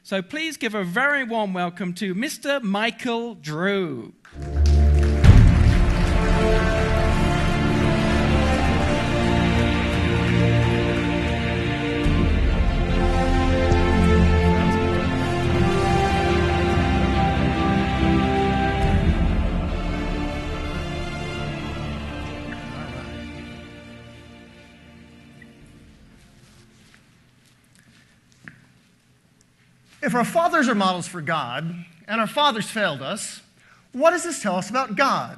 So please give a very warm welcome to Mr. Michael Drew. If our fathers are models for God, and our fathers failed us, what does this tell us about God?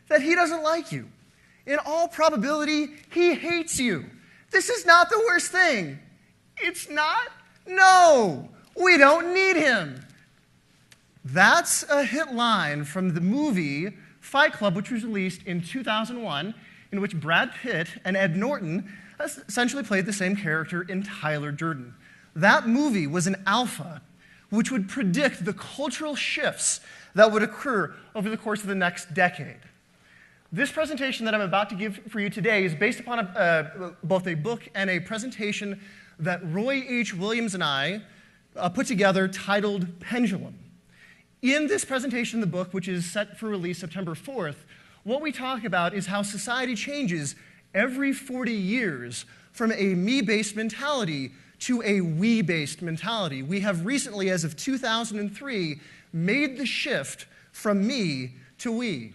That he doesn't like you. In all probability, he hates you. This is not the worst thing. It's not? No, we don't need him. That's a hit line from the movie Fight Club, which was released in 2001, in which Brad Pitt and Ed Norton essentially played the same character in Tyler Durden. That movie was an alpha, which would predict the cultural shifts that would occur over the course of the next decade. This presentation that I'm about to give for you today is based upon both a book and a presentation that Roy H. Williams and I put together titled Pendulum. In this presentation, the book, which is set for release September 4th, what we talk about is how society changes every 40 years from a me-based mentality to a we-based mentality. We have recently, as of 2003, made the shift from me to we.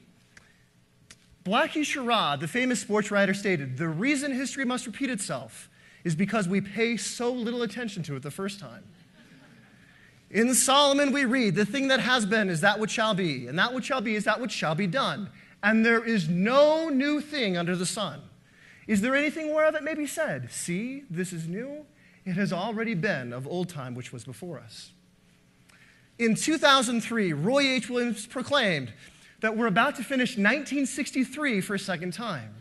Blackie Sherrod, the famous sports writer, stated, "The reason history must repeat itself is because we pay so little attention to it the first time." In Solomon we read, "The thing that has been is that which shall be, and that which shall be is that which shall be done. And there is no new thing under the sun. Is there anything whereof it may be said, see, this is new? It has already been of old time which was before us." In 2003, Roy H. Williams proclaimed that we're about to finish 1963 for a second time.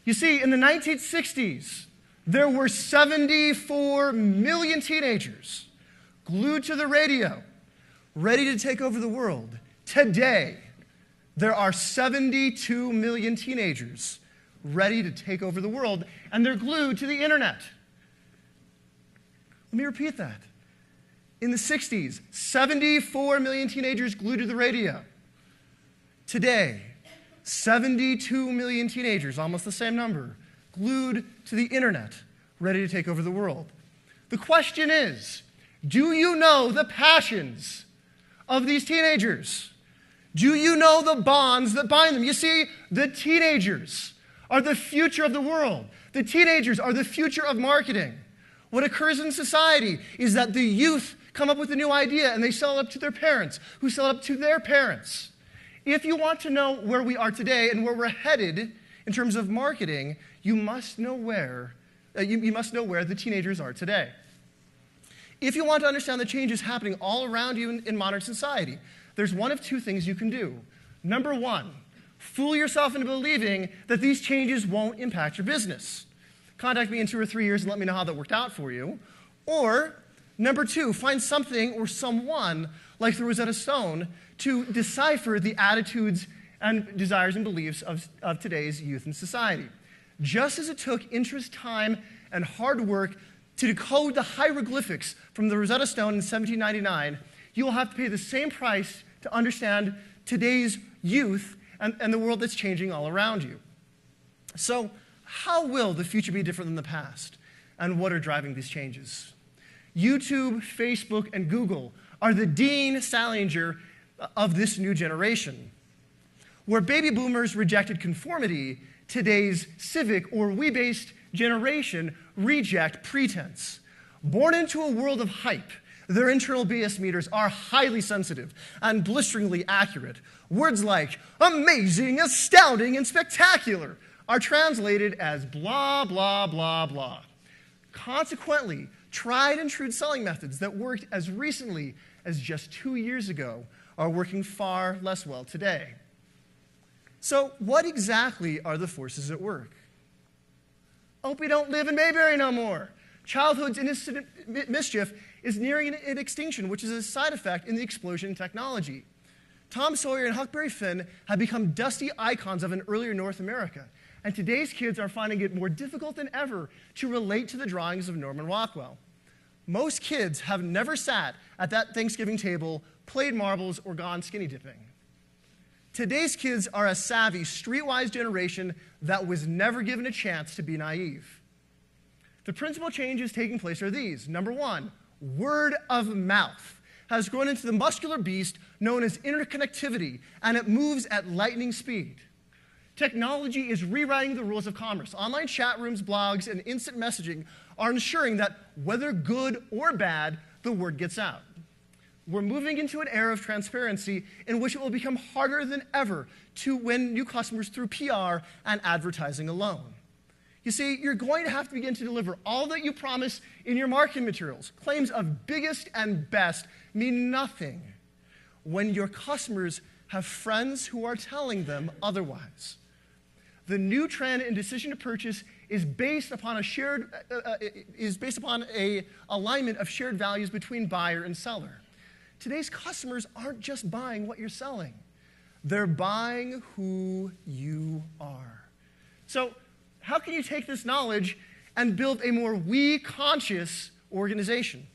You see, in the 1960s, there were 74 million teenagers glued to the radio, ready to take over the world. Today, there are 72 million teenagers ready to take over the world, and they're glued to the internet. Let me repeat that. In the 60s, 74 million teenagers glued to the radio. Today, 72 million teenagers, almost the same number, glued to the internet, ready to take over the world. The question is, do you know the passions of these teenagers? Do you know the bonds that bind them? You see, the teenagers are the future of the world. The teenagers are the future of marketing. What occurs in society is that the youth come up with a new idea and they sell it up to their parents, who sell it up to their parents. If you want to know where we are today and where we're headed in terms of marketing, you must know where the teenagers are today. If you want to understand the changes happening all around you in modern society, there's one of two things you can do. Number one, fool yourself into believing that these changes won't impact your business. Contact me in 2 or 3 years and let me know how that worked out for you. Or, number two, find something or someone like the Rosetta Stone to decipher the attitudes and desires and beliefs of today's youth and society. Just as it took interest, time, and hard work to decode the hieroglyphics from the Rosetta Stone in 1799, you will have to pay the same price to understand today's youth and the world that's changing all around you. So, how will the future be different than the past? And what are driving these changes? YouTube, Facebook, and Google are the Dean Salinger of this new generation. Where baby boomers rejected conformity, today's civic or we-based generation reject pretense. Born into a world of hype, their internal BS meters are highly sensitive and blisteringly accurate. Words like amazing, astounding, and spectacular are translated as blah, blah, blah, blah. Consequently, tried and true selling methods that worked as recently as just 2 years ago are working far less well today. So what exactly are the forces at work? Hope we don't live in Mayberry no more. Childhood's innocent mischief is nearing an extinction, which is a side effect in the explosion in technology. Tom Sawyer and Huckleberry Finn have become dusty icons of an earlier North America. And today's kids are finding it more difficult than ever to relate to the drawings of Norman Rockwell. Most kids have never sat at that Thanksgiving table, played marbles, or gone skinny dipping. Today's kids are a savvy, streetwise generation that was never given a chance to be naive. The principal changes taking place are these. Number one, word of mouth has grown into the muscular beast known as interconnectivity, and it moves at lightning speed. Technology is rewriting the rules of commerce. Online chat rooms, blogs, and instant messaging are ensuring that whether good or bad, the word gets out. We're moving into an era of transparency in which it will become harder than ever to win new customers through PR and advertising alone. You see, you're going to have to begin to deliver all that you promise in your marketing materials. Claims of biggest and best mean nothing when your customers have friends who are telling them otherwise. The new trend in decision to purchase is based upon a alignment of shared values between buyer and seller. Today's customers aren't just buying what you're selling. They're buying who you are. So how can you take this knowledge and build a more we-conscious organization?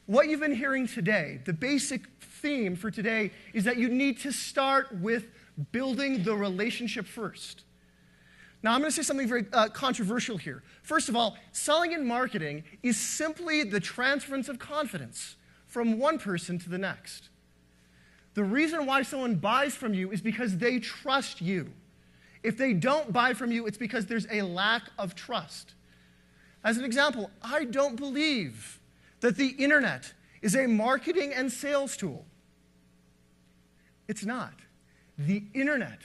What you've been hearing today, the basic theme for today, is that you need to start with building the relationship first. Now, I'm going to say something very controversial here. First of all, selling and marketing is simply the transference of confidence from one person to the next. The reason why someone buys from you is because they trust you. If they don't buy from you, it's because there's a lack of trust. As an example, I don't believe that the internet is a marketing and sales tool. It's not. The internet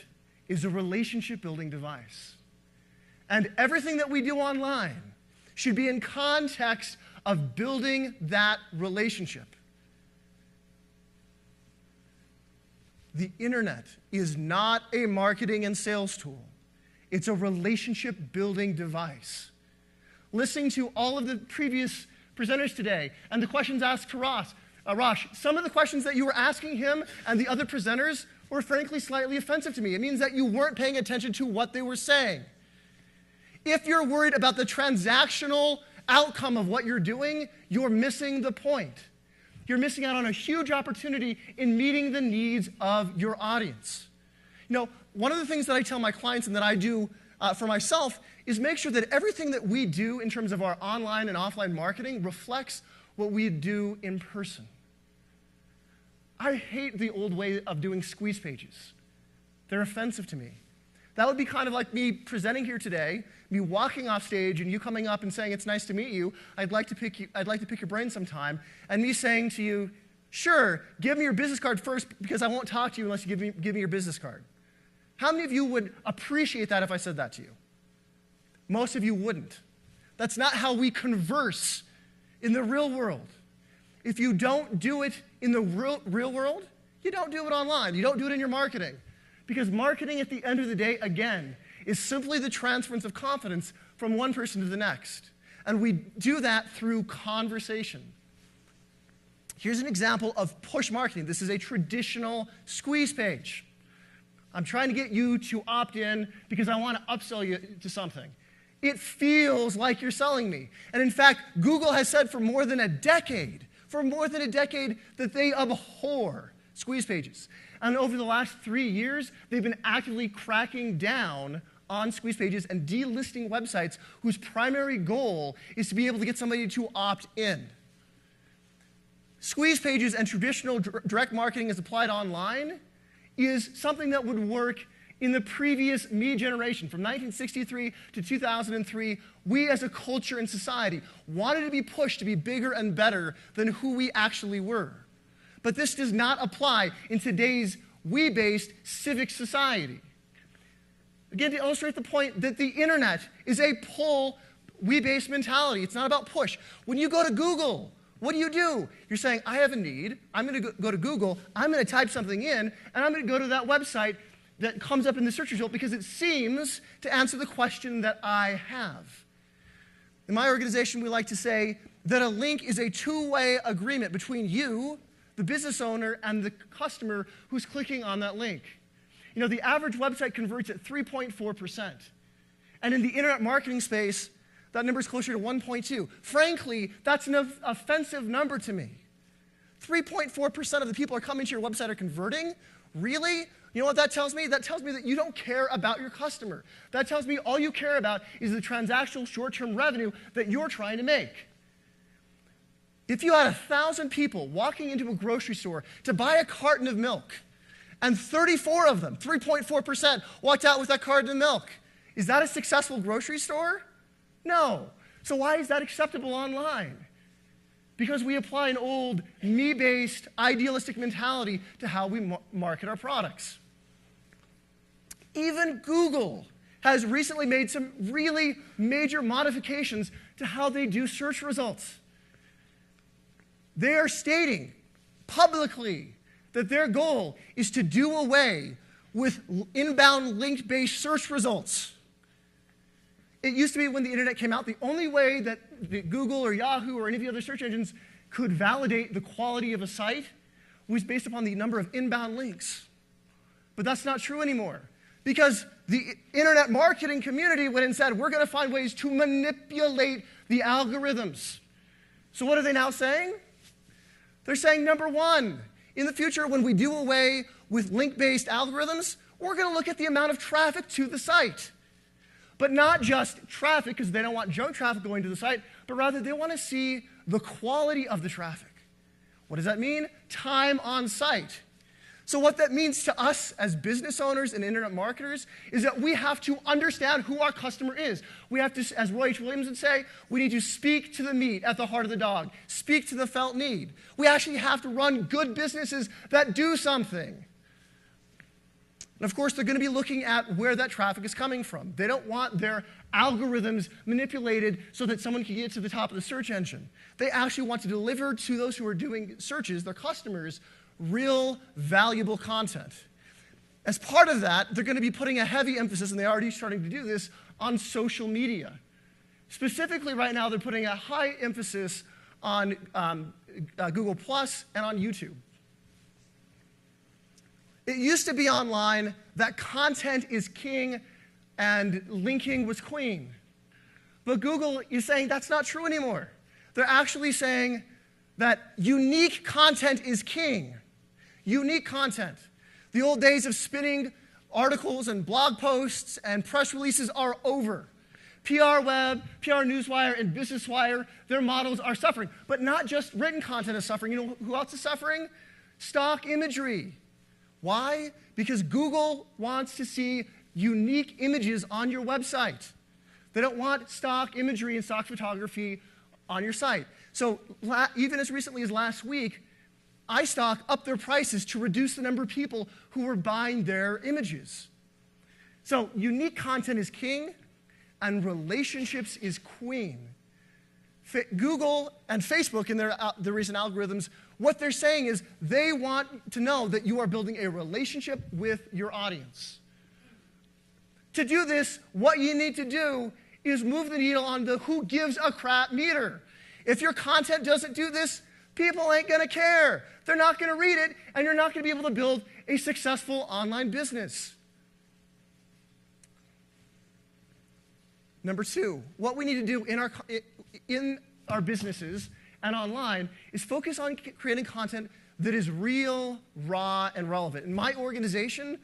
is a relationship-building device. And everything that we do online should be in context of building that relationship. The internet is not a marketing and sales tool. It's a relationship-building device. Listening to all of the previous presenters today and the questions asked to Rosh, some of the questions that you were asking him and the other presenters were frankly slightly offensive to me. It means that you weren't paying attention to what they were saying. If you're worried about the transactional outcome of what you're doing, you're missing the point. You're missing out on a huge opportunity in meeting the needs of your audience. You know, one of the things that I tell my clients and that I do for myself is make sure that everything that we do in terms of our online and offline marketing reflects what we do in person. I hate the old way of doing squeeze pages. They're offensive to me. That would be kind of like me presenting here today, me walking off stage, and you coming up and saying, "It's nice to meet you. I'd like to pick your brain sometime," and me saying to you, "Sure, give me your business card first because I won't talk to you unless you give me your business card." How many of you would appreciate that if I said that to you? Most of you wouldn't. That's not how we converse in the real world. If you don't do it in the real world, you don't do it online. You don't do it in your marketing. Because marketing, at the end of the day, again, is simply the transference of confidence from one person to the next. And we do that through conversation. Here's an example of push marketing. This is a traditional squeeze page. I'm trying to get you to opt in because I want to upsell you to something. It feels like you're selling me. And in fact, Google has said for more than a decade, that they abhor squeeze pages. And over the last 3 years, they've been actively cracking down on squeeze pages and delisting websites whose primary goal is to be able to get somebody to opt in. Squeeze pages and traditional direct marketing as applied online is something that would work in the previous me generation. From 1963 to 2003, we as a culture and society wanted to be pushed to be bigger and better than who we actually were. But this does not apply in today's we-based civic society. Again, to illustrate the point that the internet is a pull, we-based mentality. It's not about push. When you go to Google, what do? You're saying, I have a need. I'm going to go to Google. I'm going to type something in, and I'm going to go to that website that comes up in the search result because it seems to answer the question that I have. In my organization, we like to say that a link is a two-way agreement between you, the business owner, and the customer who's clicking on that link. You know, the average website converts at 3.4%. And in the internet marketing space, That number is closer to 1.2. Frankly, that's an offensive number to me. 3.4% of the people who are coming to your website are converting? Really? You know what that tells me? That tells me that you don't care about your customer. That tells me all you care about is the transactional short-term revenue that you're trying to make. If you had 1,000 people walking into a grocery store to buy a carton of milk, and 34 of them, 3.4%, walked out with that carton of milk, is that a successful grocery store? No. So why is that acceptable online? Because we apply an old, me-based, idealistic mentality to how we market our products. Even Google has recently made some really major modifications to how they do search results. They are stating publicly that their goal is to do away with inbound link-based search results. It used to be when the internet came out, the only way that Google or Yahoo or any of the other search engines could validate the quality of a site was based upon the number of inbound links. But that's not true anymore, because the internet marketing community went and said, we're going to find ways to manipulate the algorithms. So what are they now saying? They're saying, number one, in the future, when we do away with link-based algorithms, we're going to look at the amount of traffic to the site. But not just traffic, because they don't want junk traffic going to the site, but rather they want to see the quality of the traffic. What does that mean? Time on site. So what that means to us as business owners and internet marketers is that we have to understand who our customer is. We have to, as Roy H. Williams would say, we need to speak to the meat at the heart of the dog, speak to the felt need. We actually have to run good businesses that do something. And of course, they're going to be looking at where that traffic is coming from. They don't want their algorithms manipulated so that someone can get to the top of the search engine. They actually want to deliver to those who are doing searches, their customers, real valuable content. As part of that, they're going to be putting a heavy emphasis, and they're already starting to do this, on social media. Specifically, right now, they're putting a high emphasis on Google Plus and on YouTube. It used to be online that content is king and linking was queen. But Google is saying that's not true anymore. They're actually saying that unique content is king. Unique content. The old days of spinning articles and blog posts and press releases are over. PR Web, PR Newswire, and Business Wire, their models are suffering. But not just written content is suffering. You know who else is suffering? Stock imagery. Why? Because Google wants to see unique images on your website. They don't want stock imagery and stock photography on your site. So even as recently as last week, iStock upped their prices to reduce the number of people who were buying their images. So unique content is king, and relationships is queen. Google and Facebook, in their recent algorithms, what they're saying is they want to know that you are building a relationship with your audience. To do this, what you need to do is move the needle on the who gives a crap meter. If your content doesn't do this, people ain't going to care. They're not going to read it, and you're not going to be able to build a successful online business. Number two, what we need to do in our businesses and online is focus on creating content that is real, raw, and relevant. In my organization,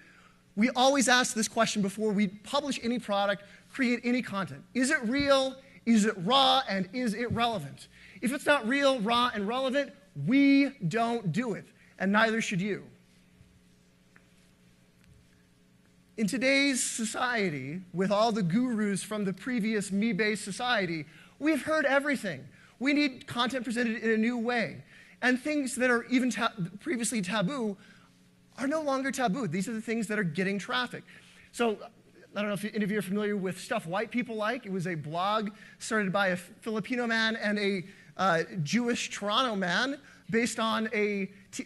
we always ask this question before we publish any product, create any content. Is it real? Is it raw? And is it relevant? If it's not real, raw, and relevant, we don't do it, and neither should you. In today's society, with all the gurus from the previous me-based society, we've heard everything. We need content presented in a new way. And things that are even previously taboo are no longer taboo. These are the things that are getting traffic. So I don't know if any of you are familiar with Stuff White People Like. It was a blog started by a Filipino man and a Jewish Toronto man based on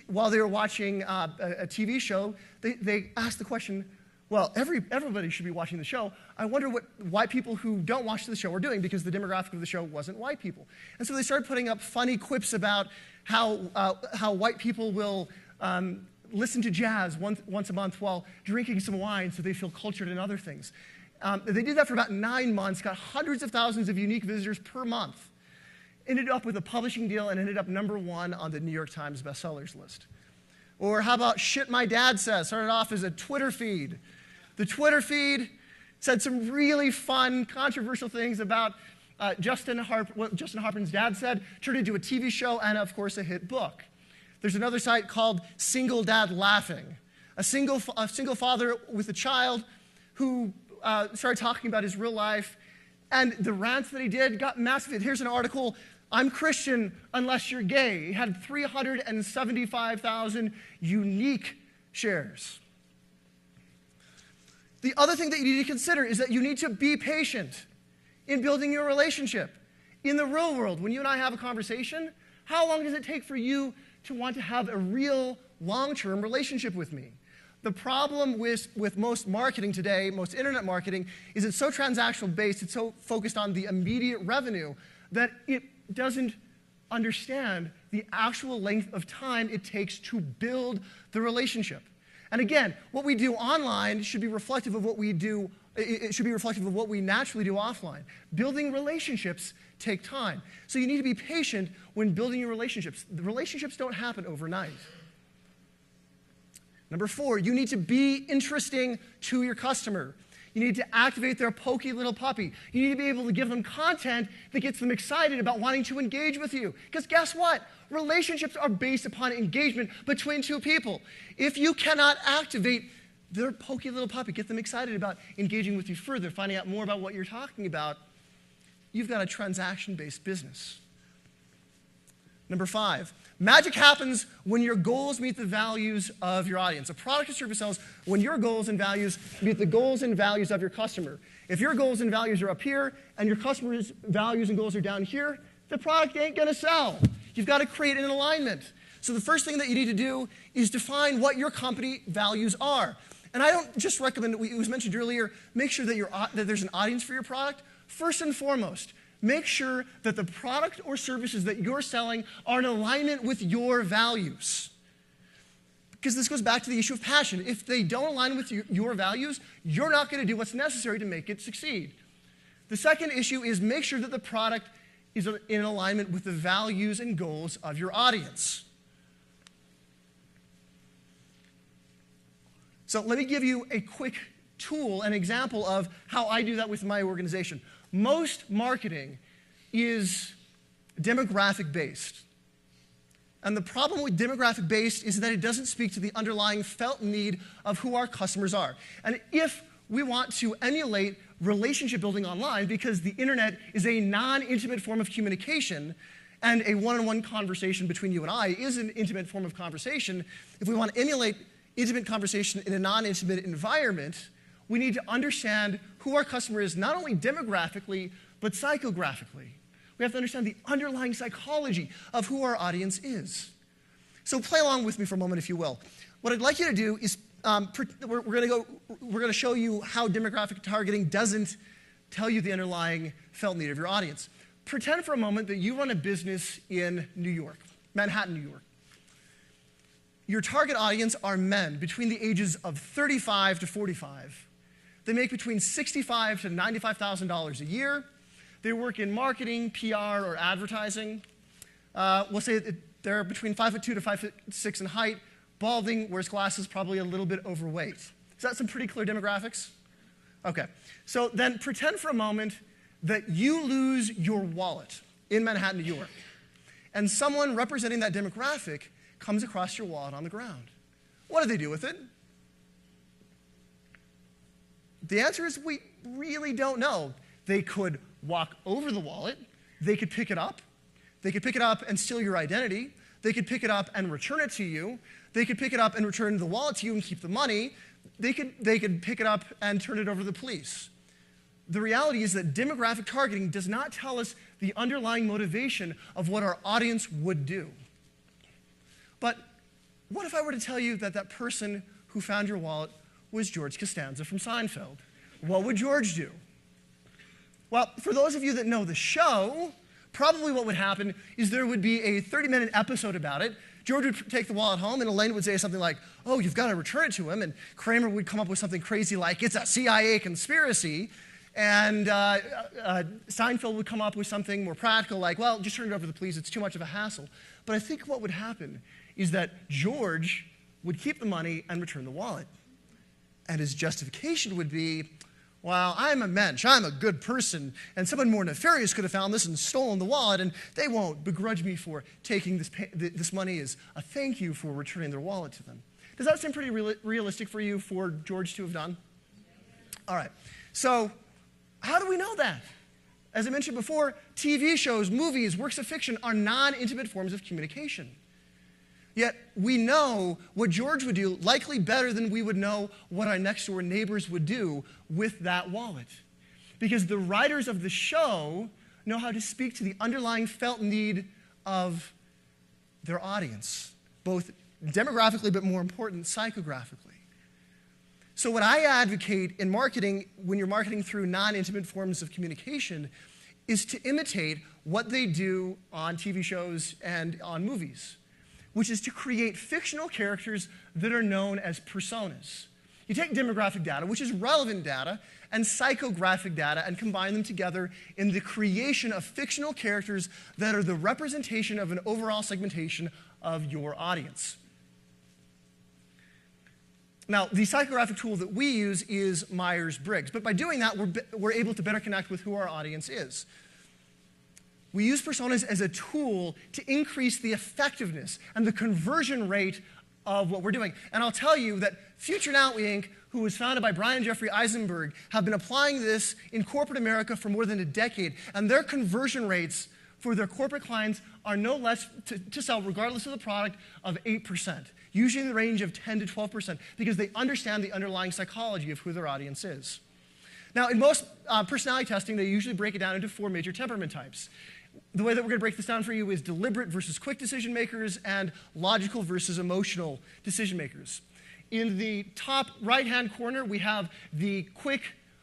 while they were watching a TV show, they asked the question, well, everybody should be watching the show. I wonder what white people who don't watch the show are doing, because the demographic of the show wasn't white people. And so they started putting up funny quips about how white people will listen to jazz once a month while drinking some wine so they feel cultured in other things. They did that for about 9 months, got hundreds of thousands of unique visitors per month, ended up with a publishing deal, and ended up #1 on the New York Times bestsellers list. Or how about Shit My Dad Says? Started off as a Twitter feed. The Twitter feed said some really fun, controversial things about what Justin Harper's dad said, turned into a TV show and, of course, a hit book. There's another site called Single Dad Laughing. A single father with a child who started talking about his real life, and the rants that he did got massive. Here's an article, I'm Christian unless you're gay. It had 375,000 unique shares. The other thing that you need to consider is that you need to be patient in building your relationship. In the real world, when you and I have a conversation, how long does it take for you to want to have a real long-term relationship with me? The problem with most marketing today, most internet marketing, is it's so transactional based, it's so focused on the immediate revenue that it doesn't understand the actual length of time it takes to build the relationship. And again, what we do online should be reflective of what we do, it should be reflective of what we naturally do offline. Building relationships take time. So you need to be patient when building your relationships. The relationships don't happen overnight. Number 4, you need to be interesting to your customer. You need to activate their pokey little puppy. You need to be able to give them content that gets them excited about wanting to engage with you. Because guess what? Relationships are based upon engagement between two people. If you cannot activate their pokey little puppy, get them excited about engaging with you further, finding out more about what you're talking about, you've got a transaction-based business. Number 5, magic happens when your goals meet the values of your audience. A product or service sells when your goals and values meet the goals and values of your customer. If your goals and values are up here and your customer's values and goals are down here, the product ain't going to sell. You've got to create an alignment. So the first thing that you need to do is define what your company values are. And I don't just recommend, it was mentioned earlier, make sure that there's an audience for your product. First and foremost, make sure that the product or services that you're selling are in alignment with your values. Because this goes back to the issue of passion. If they don't align with your values, you're not going to do what's necessary to make it succeed. The second issue is make sure that the product is in alignment with the values and goals of your audience. So let me give you a quick tool, an example of how I do that with my organization. Most marketing is demographic-based. And the problem with demographic-based is that it doesn't speak to the underlying felt need of who our customers are. And if we want to emulate relationship building online, because the internet is a non-intimate form of communication, and a one-on-one conversation between you and I is an intimate form of conversation, if we want to emulate intimate conversation in a non-intimate environment, we need to understand who our customer is, not only demographically, but psychographically. We have to understand the underlying psychology of who our audience is. So play along with me for a moment, if you will. What I'd like you to do is, we're going to show you how demographic targeting doesn't tell you the underlying felt need of your audience. Pretend for a moment that you run a business in New York, Manhattan, New York. Your target audience are men between the ages of 35 to 45. They make between $65,000 to $95,000 a year. They work in marketing, PR, or advertising. We'll say that they're between 5'2" to 5'6" in height, balding, wears glasses, probably a little bit overweight. Is that some pretty clear demographics? Okay. So then pretend for a moment that you lose your wallet in Manhattan, New York, and someone representing that demographic comes across your wallet on the ground. What do they do with it? The answer is we really don't know. They could walk over the wallet. They could pick it up. They could pick it up and steal your identity. They could pick it up and return it to you. They could pick it up and return the wallet to you and keep the money. They could pick it up and turn it over to the police. The reality is that demographic targeting does not tell us the underlying motivation of what our audience would do. But what if I were to tell you that that person who found your wallet was George Costanza from Seinfeld? What would George do? Well, for those of you that know the show, probably what would happen is there would be a 30-minute episode about it. George would take the wallet home, and Elaine would say something like, oh, you've got to return it to him. And Kramer would come up with something crazy like, it's a CIA conspiracy. And Seinfeld would come up with something more practical like, well, just turn it over to the police. It's too much of a hassle. But I think what would happen is that George would keep the money and return the wallet. And his justification would be, well, I'm a mensch, I'm a good person, and someone more nefarious could have found this and stolen the wallet, and they won't begrudge me for taking this money as a thank you for returning their wallet to them. Does that seem pretty realistic for you for George to have done? All right. So how do we know that? As I mentioned before, TV shows, movies, works of fiction are non-intimate forms of communication. Yet we know what George would do likely better than we would know what our next door neighbors would do with that wallet. Because the writers of the show know how to speak to the underlying felt need of their audience, both demographically but more important, psychographically. So what I advocate in marketing, when you're marketing through non-intimate forms of communication, is to imitate what they do on TV shows and on movies, which is to create fictional characters that are known as personas. You take demographic data, which is relevant data, and psychographic data, and combine them together in the creation of fictional characters that are the representation of an overall segmentation of your audience. Now, the psychographic tool that we use is Myers-Briggs, but by doing that, we're able to better connect with who our audience is. We use personas as a tool to increase the effectiveness and the conversion rate of what we're doing. And I'll tell you that Future Now Inc., who was founded by Brian and Jeffrey Eisenberg, have been applying this in corporate America for more than a decade. And their conversion rates for their corporate clients are no less, to sell regardless of the product, of 8%, usually in the range of 10 to 12%, because they understand the underlying psychology of who their audience is. Now, in most personality testing, they usually break it down into 4 major temperament types. The way that we're going to break this down for you is deliberate versus quick decision makers and logical versus emotional decision makers. In the top right-hand corner, we have the quick,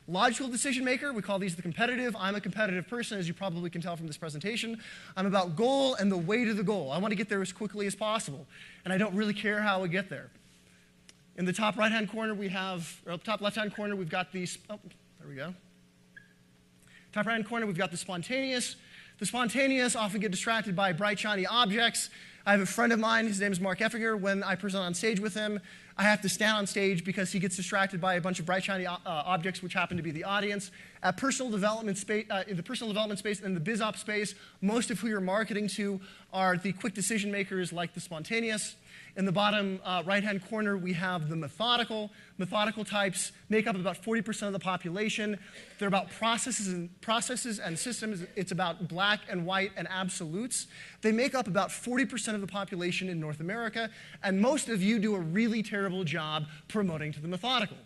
logical decision maker. We call these the competitive. I'm a competitive person, as you probably can tell from this presentation. I'm about goal and the way to the goal. I want to get there as quickly as possible, and I don't really care how I get there. In the top right-hand corner, we have, or top left-hand corner, we've got these, oh, there we go. Top right-hand corner, we've got the spontaneous. The spontaneous often get distracted by bright, shiny objects. I have a friend of mine, his name is Mark Effinger. When I present on stage with him, I have to stand on stage because he gets distracted by a bunch of bright, shiny objects, which happen to be the audience. At personal development space, in the personal development space and the biz op space, most of who you're marketing to are the quick decision makers like the spontaneous. In the bottom right-hand corner, we have the methodical. Methodical types make up about 40% of the population. They're about processes and systems. It's about black and white and absolutes. They make up about 40% of the population in North America, and most of you do a really terrible job promoting to the methodical.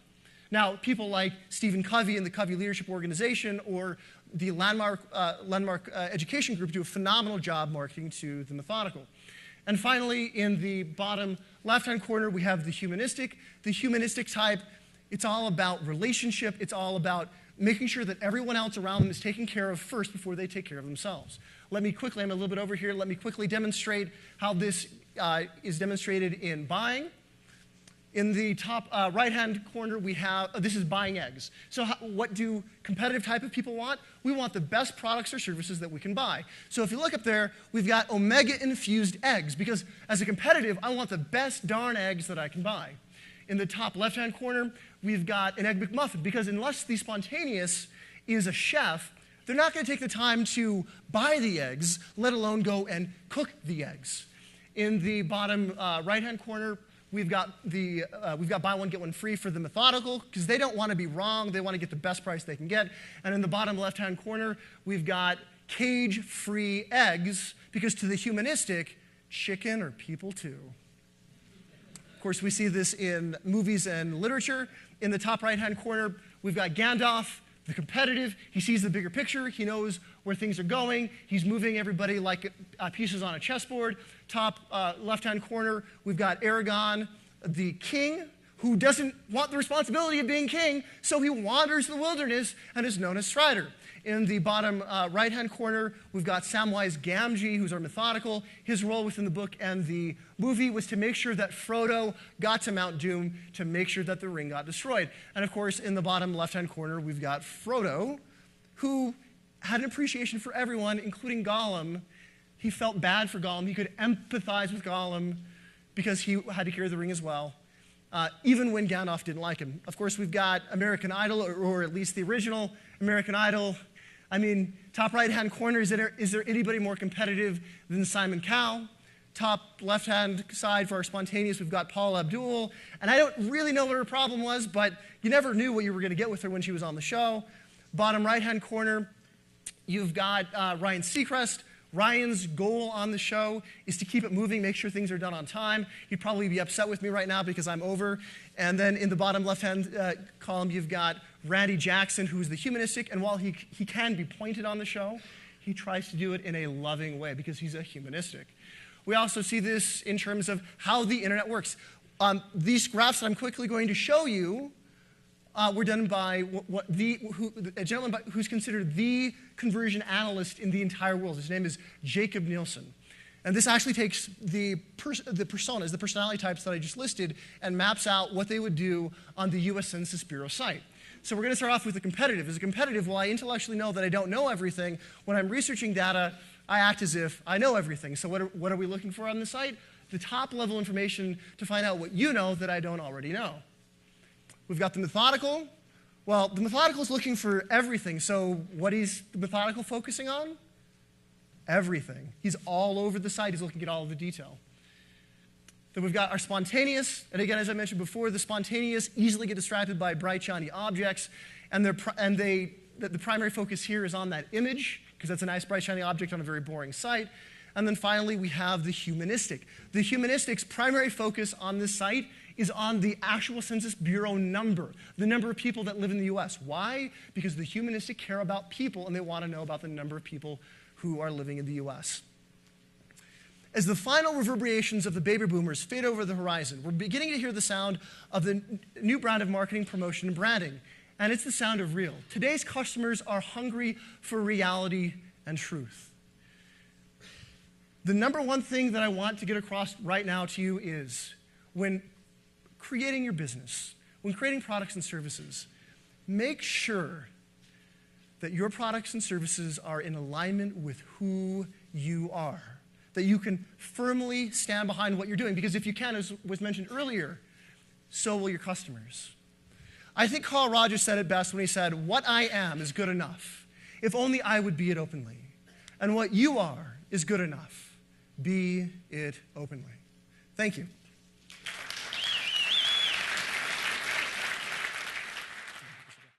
Now, people like Stephen Covey and the Covey Leadership Organization or the Landmark Education Group do a phenomenal job marketing to the methodical. And finally, in the bottom left-hand corner, we have the humanistic. The humanistic type, it's all about relationship. It's all about making sure that everyone else around them is taken care of first before they take care of themselves. Let me quickly, I'm a little bit over here, let me quickly demonstrate how this is demonstrated in buying. In the top right-hand corner, we have, this is buying eggs. So what do competitive type of people want? We want the best products or services that we can buy. So if you look up there, we've got omega-infused eggs, because as a competitive, I want the best darn eggs that I can buy. In the top left-hand corner, we've got an Egg McMuffin, because unless the spontaneous is a chef, they're not going to take the time to buy the eggs, let alone go and cook the eggs. In the bottom right-hand corner, we've got buy one, get one free for the methodical, because they don't want to be wrong. They want to get the best price they can get. And in the bottom left-hand corner, we've got cage-free eggs, because to the humanistic, chicken are people too. Of course, we see this in movies and literature. In the top right-hand corner, we've got Gandalf, the competitive. He sees the bigger picture. He knows where things are going. He's moving everybody like pieces on a chessboard. Top left-hand corner, we've got Aragorn, the king, who doesn't want the responsibility of being king, so he wanders the wilderness and is known as Strider. In the bottom right-hand corner, we've got Samwise Gamgee, who's our methodical. His role within the book and the movie was to make sure that Frodo got to Mount Doom, to make sure that the ring got destroyed. And of course, in the bottom left-hand corner, we've got Frodo, who had an appreciation for everyone, including Gollum. He felt bad for Gollum. He could empathize with Gollum because he had to carry the ring as well, even when Gandalf didn't like him. Of course, we've got American Idol, or at least the original American Idol. I mean, top right-hand corner, is there anybody more competitive than Simon Cowell? Top left-hand side for our spontaneous, we've got Paula Abdul. And I don't really know what her problem was, but you never knew what you were going to get with her when she was on the show. Bottom right-hand corner, you've got Ryan Seacrest. Ryan's goal on the show is to keep it moving, make sure things are done on time. He'd probably be upset with me right now because I'm over. And then in the bottom left-hand column, you've got Randy Jackson, who's the humanistic. And while he can be pointed on the show, he tries to do it in a loving way because he's a humanistic. We also see this in terms of how the internet works. These graphs that I'm quickly going to show you were done by a gentleman who's considered the conversion analyst in the entire world. His name is Jacob Nielsen. And this actually takes the personas, the personality types that I just listed, and maps out what they would do on the US Census Bureau site. So we're going to start off with the competitive. As a competitive, while I intellectually know that I don't know everything, when I'm researching data, I act as if I know everything. So what are we looking for on the site? The top-level information to find out what you know that I don't already know. We've got the methodical. Well, the methodical is looking for everything. So what is the methodical focusing on? Everything. He's all over the site. He's looking at all of the detail. Then we've got our spontaneous. And again, as I mentioned before, the spontaneous easily get distracted by bright, shiny objects. And the primary focus here is on that image, because that's a nice, bright, shiny object on a very boring site. And then finally, we have the humanistic. The humanistic's primary focus on this site is on the actual Census Bureau number, the number of people that live in the US. Why? Because the humanistic care about people, and they want to know about the number of people who are living in the US. As the final reverberations of the baby boomers fade over the horizon, we're beginning to hear the sound of the new brand of marketing, promotion, and branding. And it's the sound of real. Today's customers are hungry for reality and truth. The number one thing that I want to get across right now to you is, when creating your business, when creating products and services, make sure that your products and services are in alignment with who you are, that you can firmly stand behind what you're doing. Because if you can, as was mentioned earlier, so will your customers. I think Carl Rogers said it best when he said, "What I am is good enough. If only I would be it openly. And what you are is good enough. Be it openly." Thank you.